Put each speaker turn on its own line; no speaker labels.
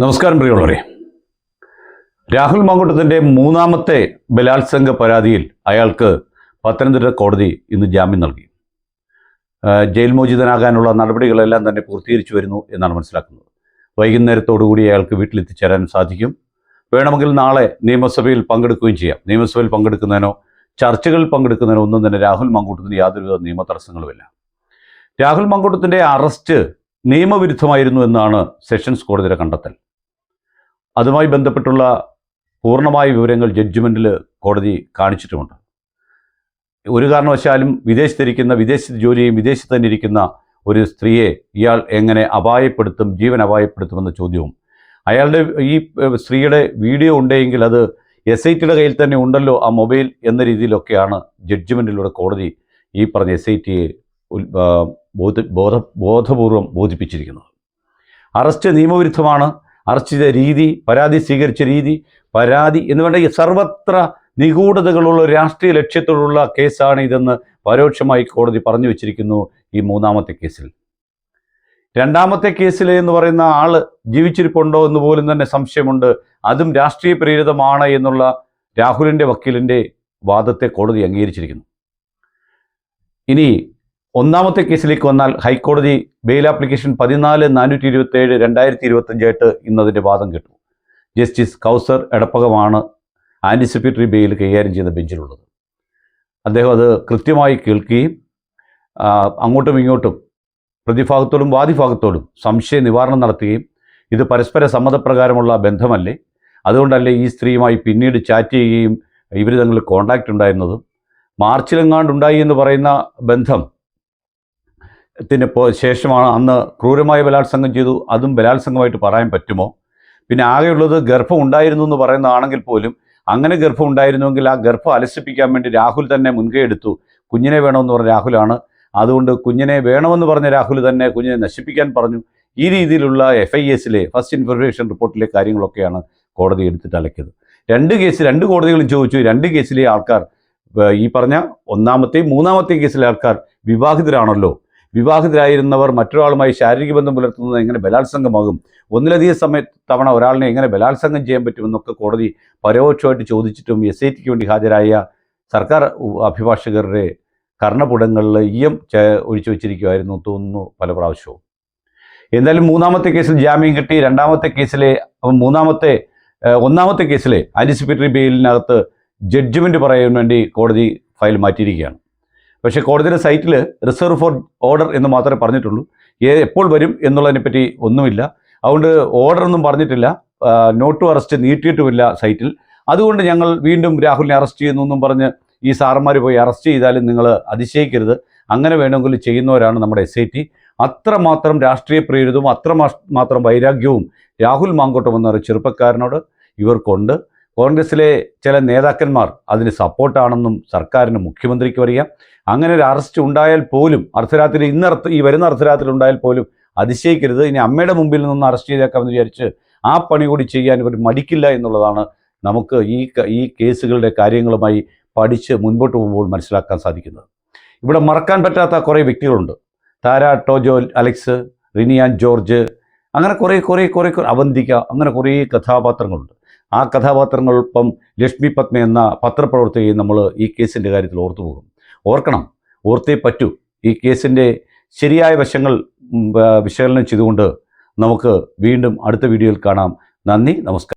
നമസ്കാരം പ്രിയമുള്ളവരെ. രാഹുൽ മാങ്കൂട്ടത്തിൻ്റെ മൂന്നാമത്തെ ബലാത്സംഗ പരാതിയിൽ അയാൾക്ക് പത്തനംതിട്ട കോടതി ഇന്ന് ജാമ്യം നൽകി. ജയിൽ മോചിതനാകാനുള്ള നടപടികളെല്ലാം തന്നെ പൂർത്തീകരിച്ചു വരുന്നു എന്നാണ് മനസ്സിലാക്കുന്നത്. വൈകുന്നേരത്തോടുകൂടി അയാൾക്ക് വീട്ടിലെത്തിച്ചേരാൻ സാധിക്കും. വേണമെങ്കിൽ നാളെ നിയമസഭയിൽ പങ്കെടുക്കുകയും ചെയ്യാം. നിയമസഭയിൽ പങ്കെടുക്കുന്നതിനോ ചർച്ചകളിൽ പങ്കെടുക്കുന്നതിനോ ഒന്നും തന്നെ രാഹുൽ മാങ്കൂട്ടത്തിന് യാതൊരുവിധ നിയമ തടസ്സങ്ങളുമില്ല. രാഹുൽ മാങ്കൂട്ടത്തിൻ്റെ അറസ്റ്റ് നിയമവിരുദ്ധമായിരുന്നു എന്നാണ് സെഷൻസ് കോടതിയുടെ കണ്ടെത്തൽ. അതുമായി ബന്ധപ്പെട്ടുള്ള പൂർണ്ണമായ വിവരങ്ങൾ ജഡ്ജ്മെൻറ്റിൽ കോടതി കാണിച്ചിട്ടുമുണ്ട്. ഒരു കാരണവശാലും വിദേശത്ത് ജോലി ചെയ്യും വിദേശത്ത് തന്നെ ഇരിക്കുന്ന ഒരു സ്ത്രീയെ ഇയാൾ എങ്ങനെ അപായപ്പെടുത്തും, ജീവൻ അപായപ്പെടുത്തുമെന്ന ചോദ്യവും, അയാളുടെ ഈ സ്ത്രീയുടെ വീഡിയോ ഉണ്ടെങ്കിൽ അത് SITയുടെ കയ്യിൽ തന്നെ ഉണ്ടല്ലോ ആ മൊബൈൽ എന്ന രീതിയിലൊക്കെയാണ് ജഡ്ജ്മെൻറ്റിലൂടെ കോടതി ഈ പറഞ്ഞ SITയെ ബോധപൂർവം ബോധിപ്പിച്ചിരിക്കുന്നത്. അറസ്റ്റ് നിയമവിരുദ്ധമാണ്. അറസ്റ്റ് ചെയ്ത രീതി, പരാതി സ്വീകരിച്ച രീതി, പരാതി എന്നുവേണ്ട സർവത്ര നിഗൂഢതകളുള്ള രാഷ്ട്രീയ ലക്ഷ്യത്തോടുള്ള കേസാണ് ഇതെന്ന് പരോക്ഷമായി കോടതി പറഞ്ഞു വച്ചിരിക്കുന്നു ഈ മൂന്നാമത്തെ കേസിൽ. രണ്ടാമത്തെ കേസിൽ എന്ന് പറയുന്ന ആൾ ജീവിച്ചിരിപ്പുണ്ടോ എന്ന് പോലും തന്നെ സംശയമുണ്ട്. അതും രാഷ്ട്രീയ പ്രേരിതമാണ് എന്നുള്ള രാഹുലിൻ്റെ വക്കീലിൻ്റെ വാദത്തെ കോടതി അംഗീകരിച്ചിരിക്കുന്നു. ഇനി ഒന്നാമത്തെ കേസിലേക്ക് വന്നാൽ ഹൈക്കോടതി ബെയിൽ ആപ്ലിക്കേഷൻ 14-427/2025 ഇന്നതിൻ്റെ വാദം കേട്ടു. ജസ്റ്റിസ് കൗസർ എടപ്പകമാണ് ആൻറ്റിസിപ്പേറ്ററി ബെയിൽ കൈകാര്യം ചെയ്യുന്ന ബെഞ്ചിലുള്ളത്. അദ്ദേഹം അത് കൃത്യമായി കേൾക്കുകയും അങ്ങോട്ടും ഇങ്ങോട്ടും പ്രതിഭാഗത്തോടും വാദിഭാഗത്തോടും സംശയ നിവാരണം നടത്തുകയും ഇത് പരസ്പര സമ്മതപ്രകാരമുള്ള ബന്ധമല്ലേ, അതുകൊണ്ടല്ലേ ഈ സ്ത്രീയുമായി പിന്നീട് ചാറ്റ് ചെയ്യുകയും ഇവർ തമ്മിൽ കോണ്ടാക്റ്റ് ഉണ്ടായിരുന്നതും മാർച്ചിലെങ്ങാണ്ടുണ്ടായി എന്ന് പറയുന്ന ബന്ധം ശേഷമാണ് അന്ന് ക്രൂരമായ ബലാത്സംഗം ചെയ്തു, അതും ബലാത്സംഗമായിട്ട് പറയാൻ പറ്റുമോ? പിന്നെ ആകെയുള്ളത് ഗർഭം ഉണ്ടായിരുന്നു എന്ന് പറയുന്നതാണെങ്കിൽ പോലും അങ്ങനെ ഗർഭം ഉണ്ടായിരുന്നുവെങ്കിൽ ആ ഗർഭം അലസിപ്പിക്കാൻ വേണ്ടി രാഹുൽ തന്നെ മുൻകൈ എടുത്തു. കുഞ്ഞിനെ വേണമെന്ന് പറഞ്ഞ രാഹുലാണ്. അതുകൊണ്ട് കുഞ്ഞിനെ വേണമെന്ന് പറഞ്ഞ രാഹുൽ തന്നെ കുഞ്ഞിനെ നശിപ്പിക്കാൻ പറഞ്ഞു. ഈ രീതിയിലുള്ള FISലെ ഫസ്റ്റ് ഇൻഫർമേഷൻ റിപ്പോർട്ടിലെ കാര്യങ്ങളൊക്കെയാണ് കോടതി എടുത്തിട്ട് അലക്കിയത്. രണ്ട് കോടതികളും ചോദിച്ചു. രണ്ട് കേസിലെ ആൾക്കാർ, ഈ പറഞ്ഞ ഒന്നാമത്തെയും മൂന്നാമത്തെയും കേസിലെ ആൾക്കാർ വിവാഹിതരാണല്ലോ. വിവാഹിതരായിരുന്നവർ മറ്റൊരാളുമായി ശാരീരിക ബന്ധം പുലർത്തുന്നത് എങ്ങനെ ബലാത്സംഗമാകും? ഒന്നിലധികം തവണ ഒരാളിനെ എങ്ങനെ ബലാത്സംഗം ചെയ്യാൻ പറ്റുമെന്നൊക്കെ കോടതി പരോക്ഷമായിട്ട് ചോദിച്ചിട്ടും SITക്ക് വേണ്ടി ഹാജരായ സർക്കാർ അഭിഭാഷകരുടെ കർണപുടങ്ങളിൽ ഒഴിച്ചു വച്ചിരിക്കുമായിരുന്നു തോന്നുന്നു പല പ്രാവശ്യവും. എന്തായാലും മൂന്നാമത്തെ കേസിൽ ജാമ്യം കിട്ടി. ഒന്നാമത്തെ കേസിലെ ആൻറ്റിസിപ്പേറ്ററി ബെയിലിനകത്ത് ജഡ്ജ്മെൻറ്റ് പറയാൻ വേണ്ടി കോടതി ഫയൽ മാറ്റിയിരിക്കുകയാണ്. പക്ഷേ കോടതിയുടെ സൈറ്റിൽ റിസർവ് ഫോർ ഓർഡർ എന്ന് മാത്രമേ പറഞ്ഞിട്ടുള്ളൂ. എപ്പോൾ വരും എന്നുള്ളതിനെപ്പറ്റി ഒന്നുമില്ല. അതുകൊണ്ട് ഓർഡറൊന്നും പറഞ്ഞിട്ടില്ല. നോട്ട് ടു അറസ്റ്റ് നീട്ടിയിട്ടുമില്ല സൈറ്റിൽ. അതുകൊണ്ട് ഞങ്ങൾ വീണ്ടും രാഹുലിനെ അറസ്റ്റ് ചെയ്യുന്നു എന്നും പറഞ്ഞ് ഈ സാറന്മാർ പോയി അറസ്റ്റ് ചെയ്താലും നിങ്ങൾ അതിശയിക്കരുത്. അങ്ങനെ വേണമെങ്കിൽ ചെയ്യുന്നവരാണ് നമ്മുടെ SIT. അത്രമാത്രം രാഷ്ട്രീയ പ്രേരിതവും അത്രമാത്രം വൈരാഗ്യവും രാഹുൽ മാങ്കൂട്ടം എന്ന ചെറുപ്പക്കാരനോട് ഇവർക്കുണ്ട്. കോൺഗ്രസിലെ ചില നേതാക്കന്മാർ അതിന് സപ്പോർട്ടാണെന്നും സർക്കാരിന് മുഖ്യമന്ത്രിക്കും അറിയാം. അങ്ങനെ ഒരു അറസ്റ്റ് ഉണ്ടായാൽ പോലും ഈ വരുന്ന അർദ്ധരാത്രി ഉണ്ടായാൽ പോലും അതിശയിക്കരുത്. ഇനി അമ്മയുടെ മുമ്പിൽ നിന്ന് അറസ്റ്റ് ചെയ്തേക്കാമെന്ന് വിചാരിച്ച് ആ പണി കൂടി ചെയ്യാൻ ഇവർ മടിക്കില്ല എന്നുള്ളതാണ് നമുക്ക് ഈ കേസുകളുടെ കാര്യങ്ങളുമായി പഠിച്ച് മുൻപോട്ട് പോകുമ്പോൾ മനസ്സിലാക്കാൻ സാധിക്കുന്നത്. ഇവിടെ മറക്കാൻ പറ്റാത്ത കുറേ വ്യക്തികളുണ്ട്. താര ടോജോ അലക്സ്, റിനിയാൻ ജോർജ്, അങ്ങനെ കുറേ അവന്തിക, അങ്ങനെ കുറേ കഥാപാത്രങ്ങളുണ്ട്. ആ കഥാപാത്രങ്ങൾക്കൊപ്പം ലക്ഷ്മി പത്മ എന്ന പത്രപ്രവർത്തകയും നമ്മൾ ഈ കേസിൻ്റെ കാര്യത്തിൽ ഓർത്തേ പറ്റൂ. ഈ കേസിൻ്റെ ശരിയായ വശങ്ങൾ വിശകലനം ചെയ്തുകൊണ്ട് നമുക്ക് വീണ്ടും അടുത്ത വീഡിയോയിൽ കാണാം. നന്ദി, നമസ്കാരം.